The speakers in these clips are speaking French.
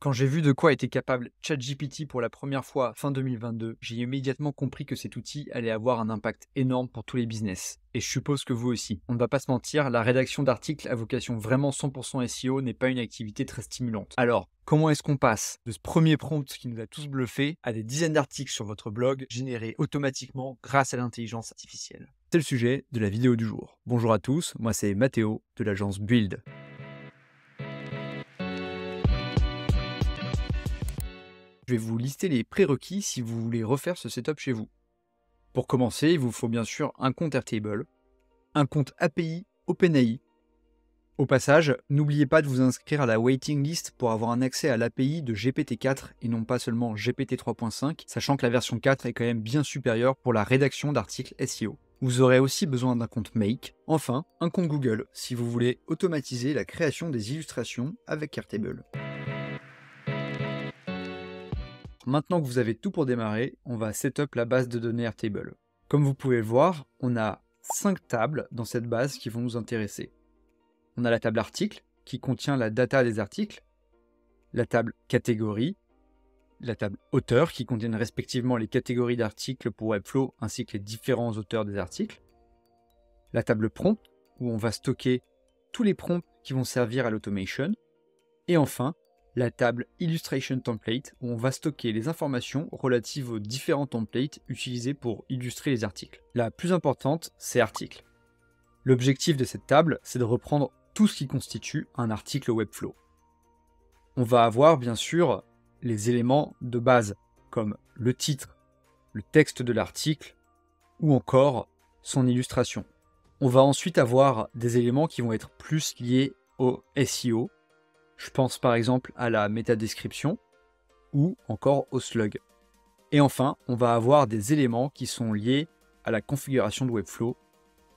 Quand j'ai vu de quoi était capable ChatGPT pour la première fois fin 2022, j'ai immédiatement compris que cet outil allait avoir un impact énorme pour tous les business. Et je suppose que vous aussi. On ne va pas se mentir, la rédaction d'articles à vocation vraiment 100% SEO n'est pas une activité très stimulante. Alors, comment est-ce qu'on passe de ce premier prompt qui nous a tous bluffés à des dizaines d'articles sur votre blog générés automatiquement grâce à l'intelligence artificielle? C'est le sujet de la vidéo du jour. Bonjour à tous, moi c'est Mathéo de l'agence Build. Je vais vous lister les prérequis si vous voulez refaire ce setup chez vous. Pour commencer, il vous faut bien sûr un compte Airtable, un compte API OpenAI. Au passage, n'oubliez pas de vous inscrire à la waiting list pour avoir un accès à l'API de GPT-4 et non pas seulement GPT 3.5, sachant que la version 4 est quand même bien supérieure pour la rédaction d'articles SEO. Vous aurez aussi besoin d'un compte Make, enfin un compte Google si vous voulez automatiser la création des illustrations avec Airtable. Maintenant que vous avez tout pour démarrer, on va setup la base de données Airtable. Comme vous pouvez le voir, on a 5 tables dans cette base qui vont nous intéresser. On a la table article qui contient la data des articles, la table catégorie, la table auteur qui contiennent respectivement les catégories d'articles pour Webflow ainsi que les différents auteurs des articles, la table prompt où on va stocker tous les prompts qui vont servir à l'automation, et enfin la table Illustration Template où on va stocker les informations relatives aux différents templates utilisés pour illustrer les articles. La plus importante, c'est article. L'objectif de cette table, c'est de reprendre tout ce qui constitue un article Webflow. On va avoir bien sûr les éléments de base comme le titre, le texte de l'article ou encore son illustration. On va ensuite avoir des éléments qui vont être plus liés au SEO. Je pense par exemple à la métadescription ou encore au slug. Et enfin, on va avoir des éléments qui sont liés à la configuration de Webflow,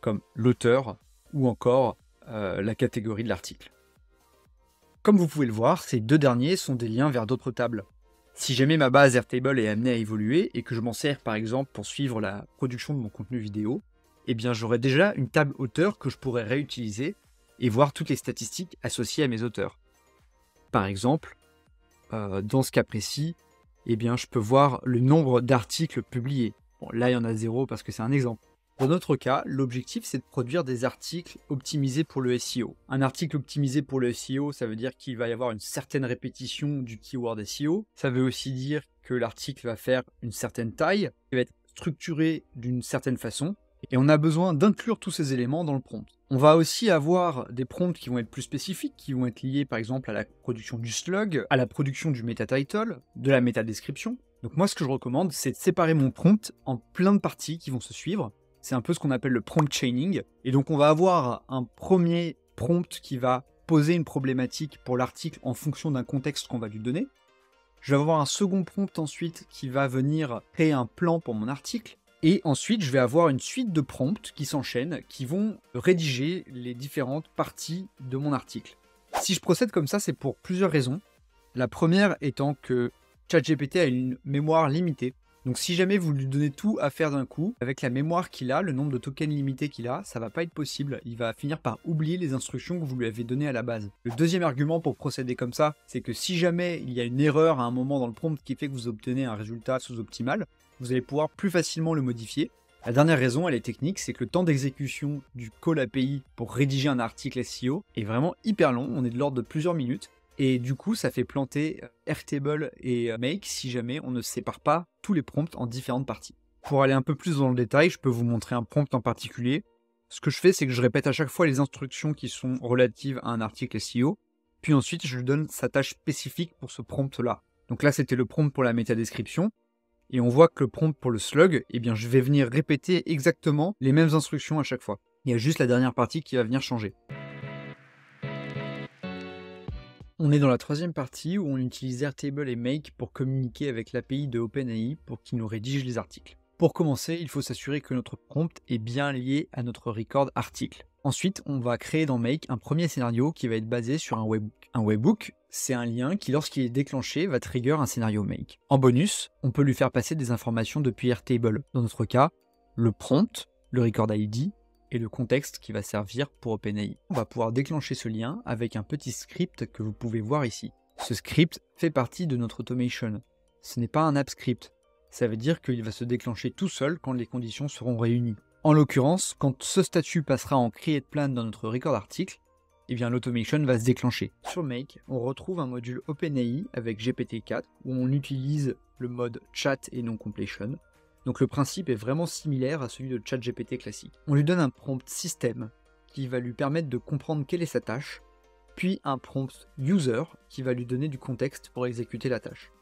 comme l'auteur ou encore la catégorie de l'article. Comme vous pouvez le voir, ces deux derniers sont des liens vers d'autres tables. Si jamais ma base Airtable est amenée à évoluer et que je m'en sers par exemple pour suivre la production de mon contenu vidéo, eh bien j'aurai déjà une table auteur que je pourrais réutiliser et voir toutes les statistiques associées à mes auteurs. Par exemple, dans ce cas précis, eh bien, je peux voir le nombre d'articles publiés. Bon, là, il y en a 0 parce que c'est un exemple. Dans notre cas, l'objectif, c'est de produire des articles optimisés pour le SEO. Un article optimisé pour le SEO, ça veut dire qu'il va y avoir une certaine répétition du keyword SEO. Ça veut aussi dire que l'article va faire une certaine taille, il va être structuré d'une certaine façon. Et on a besoin d'inclure tous ces éléments dans le prompt. On va aussi avoir des prompts qui vont être plus spécifiques, qui vont être liés par exemple à la production du slug, à la production du meta title, de la métadescription. Donc moi ce que je recommande, c'est de séparer mon prompt en plein de parties qui vont se suivre. C'est un peu ce qu'on appelle le prompt chaining. Et donc on va avoir un premier prompt qui va poser une problématique pour l'article en fonction d'un contexte qu'on va lui donner. Je vais avoir un second prompt ensuite qui va venir créer un plan pour mon article. Et ensuite, je vais avoir une suite de prompts qui s'enchaînent, qui vont rédiger les différentes parties de mon article. Si je procède comme ça, c'est pour plusieurs raisons. La première étant que ChatGPT a une mémoire limitée. Donc si jamais vous lui donnez tout à faire d'un coup, avec la mémoire qu'il a, le nombre de tokens limités qu'il a, ça va pas être possible. Il va finir par oublier les instructions que vous lui avez données à la base. Le deuxième argument pour procéder comme ça, c'est que si jamais il y a une erreur à un moment dans le prompt qui fait que vous obtenez un résultat sous-optimal, vous allez pouvoir plus facilement le modifier. La dernière raison, elle est technique, c'est que le temps d'exécution du call API pour rédiger un article SEO est vraiment hyper long, on est de l'ordre de plusieurs minutes, et du coup ça fait planter Airtable et Make si jamais on ne sépare pas tous les prompts en différentes parties. Pour aller un peu plus dans le détail, je peux vous montrer un prompt en particulier. Ce que je fais, c'est que je répète à chaque fois les instructions qui sont relatives à un article SEO, puis ensuite je lui donne sa tâche spécifique pour ce prompt-là. Donc là c'était le prompt pour la métadescription. Et on voit que le prompt pour le slug, eh bien, je vais venir répéter exactement les mêmes instructions à chaque fois. Il y a juste la dernière partie qui va venir changer. On est dans la troisième partie où on utilise Airtable et Make pour communiquer avec l'API de OpenAI pour qu'il nous rédige les articles. Pour commencer, il faut s'assurer que notre prompt est bien lié à notre record article. Ensuite, on va créer dans Make un premier scénario qui va être basé sur un webhook. Un webhook, c'est un lien qui, lorsqu'il est déclenché, va trigger un scénario Make. En bonus, on peut lui faire passer des informations depuis Airtable. Dans notre cas, le prompt, le record ID et le contexte qui va servir pour OpenAI. On va pouvoir déclencher ce lien avec un petit script que vous pouvez voir ici. Ce script fait partie de notre automation. Ce n'est pas un app script. Ça veut dire qu'il va se déclencher tout seul quand les conditions seront réunies. En l'occurrence, quand ce statut passera en createPlan dans notre record article, eh bien l'automation va se déclencher. Sur Make, on retrouve un module OpenAI avec GPT-4 où on utilise le mode chat et non completion. Donc le principe est vraiment similaire à celui de ChatGPT classique. On lui donne un prompt système qui va lui permettre de comprendre quelle est sa tâche, puis un prompt user qui va lui donner du contexte pour exécuter la tâche.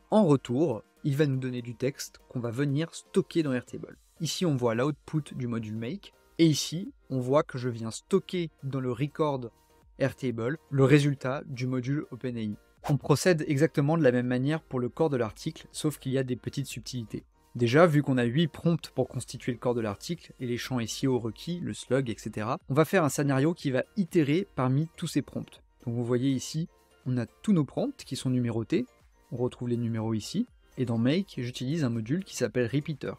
En retour, il va nous donner du texte qu'on va venir stocker dans Airtable. Ici, on voit l'output du module Make, et ici, on voit que je viens stocker dans le record Airtable le résultat du module OpenAI. On procède exactement de la même manière pour le corps de l'article, sauf qu'il y a des petites subtilités. Déjà, vu qu'on a 8 prompts pour constituer le corps de l'article, et les champs SEO requis, le slug, etc., on va faire un scénario qui va itérer parmi tous ces prompts. Donc vous voyez ici, on a tous nos prompts qui sont numérotés, on retrouve les numéros ici, et dans Make, j'utilise un module qui s'appelle Repeater.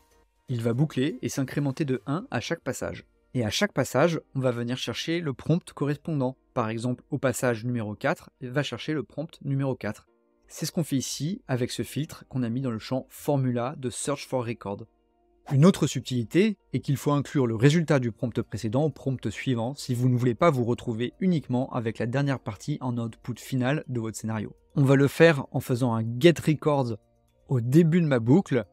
Il va boucler et s'incrémenter de 1 à chaque passage. Et à chaque passage, on va venir chercher le prompt correspondant. Par exemple, au passage numéro 4, il va chercher le prompt numéro 4. C'est ce qu'on fait ici avec ce filtre qu'on a mis dans le champ Formula de Search for Record. Une autre subtilité est qu'il faut inclure le résultat du prompt précédent au prompt suivant si vous ne voulez pas vous retrouver uniquement avec la dernière partie en output final de votre scénario. On va le faire en faisant un get record au début de ma boucle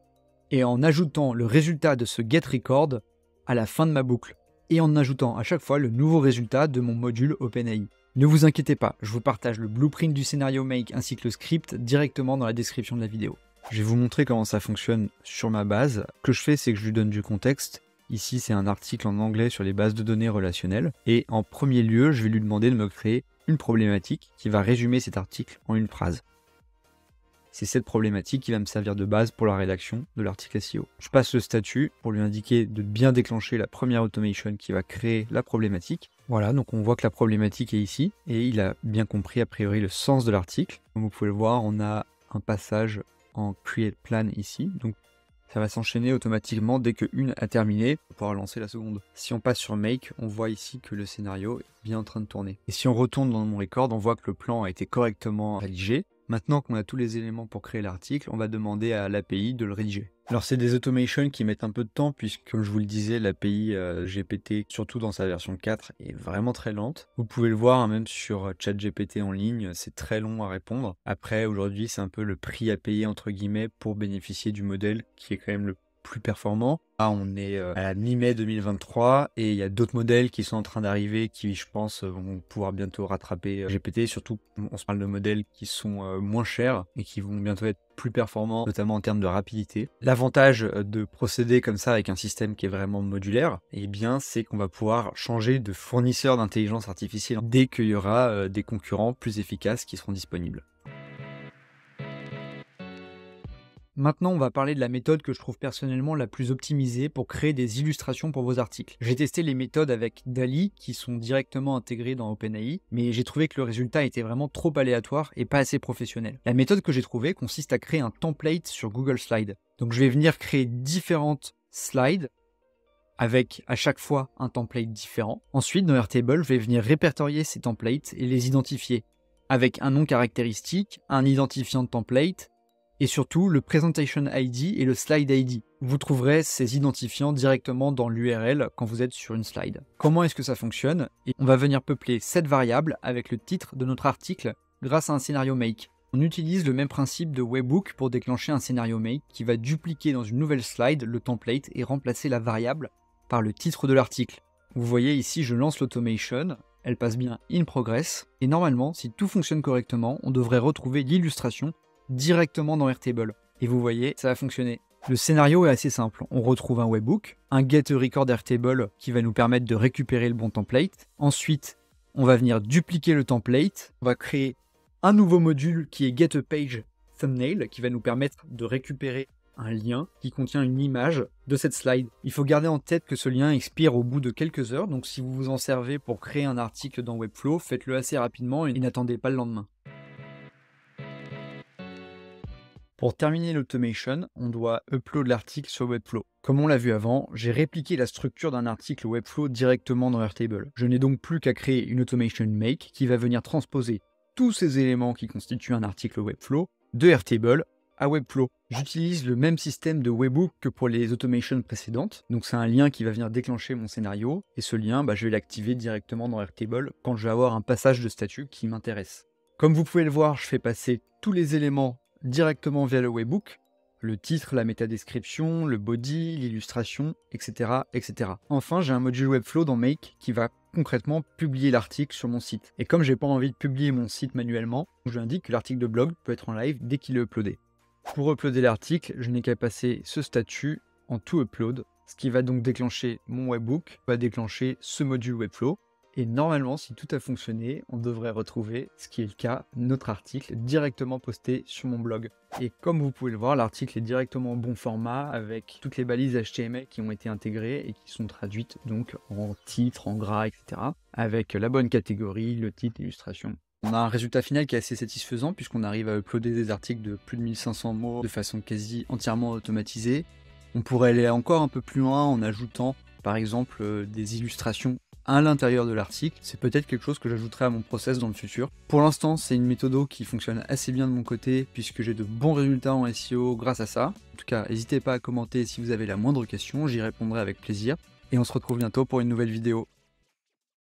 et en ajoutant le résultat de ce get record à la fin de ma boucle et en ajoutant à chaque fois le nouveau résultat de mon module OpenAI. Ne vous inquiétez pas, je vous partage le blueprint du scénario Make ainsi que le script directement dans la description de la vidéo. Je vais vous montrer comment ça fonctionne sur ma base. Ce que je fais, c'est que je lui donne du contexte. Ici, c'est un article en anglais sur les bases de données relationnelles. Et en premier lieu, je vais lui demander de me créer une problématique qui va résumer cet article en une phrase. C'est cette problématique qui va me servir de base pour la rédaction de l'article SEO. Je passe le statut pour lui indiquer de bien déclencher la première automation qui va créer la problématique. Voilà, donc on voit que la problématique est ici et il a bien compris a priori le sens de l'article. Comme vous pouvez le voir, on a un passage en createPlan ici, donc ça va s'enchaîner automatiquement dès qu'une a terminé pour pouvoir lancer la seconde. Si on passe sur Make, on voit ici que le scénario est bien en train de tourner. Et si on retourne dans mon record, on voit que le plan a été correctement rédigé. Maintenant qu'on a tous les éléments pour créer l'article, on va demander à l'API de le rédiger. Alors c'est des automations qui mettent un peu de temps puisque, comme je vous le disais, l'API GPT, surtout dans sa version 4, est vraiment très lente. Vous pouvez le voir hein, même sur ChatGPT en ligne, c'est très long à répondre. Après, aujourd'hui, c'est un peu le prix à payer entre guillemets pour bénéficier du modèle qui est quand même le plus performant. Là, on est à la mi-mai 2023 et il y a d'autres modèles qui sont en train d'arriver qui, je pense, vont pouvoir bientôt rattraper GPT. Surtout, on se parle de modèles qui sont moins chers et qui vont bientôt être plus performants, notamment en termes de rapidité. L'avantage de procéder comme ça avec un système qui est vraiment modulaire, eh bien, c'est qu'on va pouvoir changer de fournisseur d'intelligence artificielle dès qu'il y aura des concurrents plus efficaces qui seront disponibles. Maintenant, on va parler de la méthode que je trouve personnellement la plus optimisée pour créer des illustrations pour vos articles. J'ai testé les méthodes avec DALL-E qui sont directement intégrées dans OpenAI, mais j'ai trouvé que le résultat était vraiment trop aléatoire et pas assez professionnel. La méthode que j'ai trouvée consiste à créer un template sur Google Slides. Donc je vais venir créer différentes slides avec à chaque fois un template différent. Ensuite, dans Airtable, je vais venir répertorier ces templates et les identifier avec un nom caractéristique, un identifiant de template, et surtout le Presentation ID et le Slide ID. Vous trouverez ces identifiants directement dans l'URL quand vous êtes sur une slide. Comment est-ce que ça fonctionne? On va venir peupler cette variable avec le titre de notre article grâce à un scénario Make. On utilise le même principe de Webhook pour déclencher un scénario Make qui va dupliquer dans une nouvelle slide le template et remplacer la variable par le titre de l'article. Vous voyez ici, je lance l'automation, elle passe bien in progress, et normalement, si tout fonctionne correctement, on devrait retrouver l'illustration directement dans Airtable. Et vous voyez, ça va fonctionner. Le scénario est assez simple. On retrouve un webhook, un get record Airtable qui va nous permettre de récupérer le bon template. Ensuite, on va venir dupliquer le template. On va créer un nouveau module qui est get a page thumbnail qui va nous permettre de récupérer un lien qui contient une image de cette slide. Il faut garder en tête que ce lien expire au bout de quelques heures, donc si vous vous en servez pour créer un article dans Webflow, faites-le assez rapidement et n'attendez pas le lendemain. Pour terminer l'automation, on doit upload l'article sur Webflow. Comme on l'a vu avant, j'ai répliqué la structure d'un article Webflow directement dans Airtable. Je n'ai donc plus qu'à créer une automation make qui va venir transposer tous ces éléments qui constituent un article Webflow de Airtable à Webflow. J'utilise le même système de webhook que pour les automations précédentes. Donc c'est un lien qui va venir déclencher mon scénario. Et ce lien, je vais l'activer directement dans Airtable quand je vais avoir un passage de statut qui m'intéresse. Comme vous pouvez le voir, je fais passer tous les éléments directement via le webhook. Le titre, la métadescription, le body, l'illustration, etc., etc. Enfin, j'ai un module Webflow dans Make qui va concrètement publier l'article sur mon site. Et comme j'ai pas envie de publier mon site manuellement, je lui indique que l'article de blog peut être en live dès qu'il est uploadé. Pour uploader l'article, je n'ai qu'à passer ce statut en to upload, ce qui va donc déclencher mon webhook, va déclencher ce module Webflow. Et normalement, si tout a fonctionné, on devrait retrouver, ce qui est le cas, notre article directement posté sur mon blog. Et comme vous pouvez le voir, l'article est directement en bon format avec toutes les balises HTML qui ont été intégrées et qui sont traduites donc en titre, en gras, etc. Avec la bonne catégorie, le titre, l'illustration. On a un résultat final qui est assez satisfaisant puisqu'on arrive à uploader des articles de plus de 1500 mots de façon quasi entièrement automatisée. On pourrait aller encore un peu plus loin en ajoutant par exemple des illustrations à l'intérieur de l'article. C'est peut-être quelque chose que j'ajouterai à mon process dans le futur. Pour l'instant, c'est une méthode qui fonctionne assez bien de mon côté puisque j'ai de bons résultats en SEO grâce à ça. En tout cas, n'hésitez pas à commenter si vous avez la moindre question, j'y répondrai avec plaisir. Et on se retrouve bientôt pour une nouvelle vidéo.